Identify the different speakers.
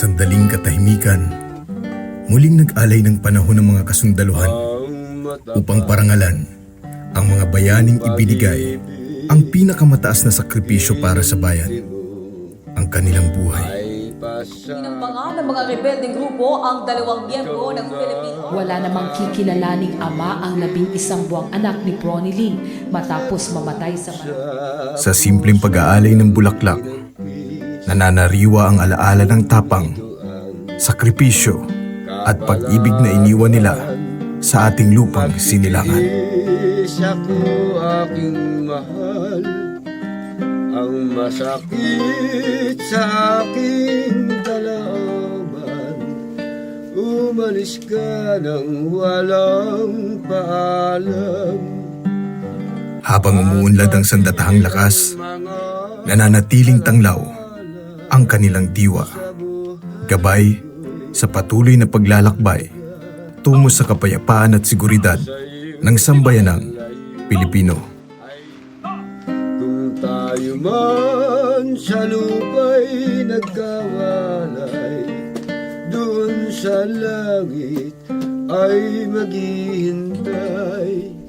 Speaker 1: sandaling katahimikan, muling nag-alay ng panahon ng mga kasundaluhan upang parangalan ang mga bayaning ibinigay ang pinakamataas na sakripisyo para sa bayan, ang kanilang buhay.
Speaker 2: Inambangan ng mga rebeldeng grupo ang 2 miyembro ng Philippine.
Speaker 3: Wala namang kikilalaning ama ang 11 buwang anak ni Bronilyn matapos mamatay sa
Speaker 1: Sa simpleng pag-aalay ng bulaklak, nananariwa ang alaala ng tapang, sakripisyo at pag-ibig na iniwan nila sa ating lupang sinilangan.
Speaker 4: Ako aking mahal, ang masakit sa aking dalaman. Umalis ka nang walang paalam.
Speaker 1: Habang umuunlad ang sandatahang lakas, nananatiling tanglaw ang kanilang diwa, gabay sa patuloy na paglalakbay tungo sa kapayapaan at seguridad ng sambayanang Pilipino.
Speaker 4: Kung tayo man sa lupa'y nagkawalay, doon sa langit ay maghihintay.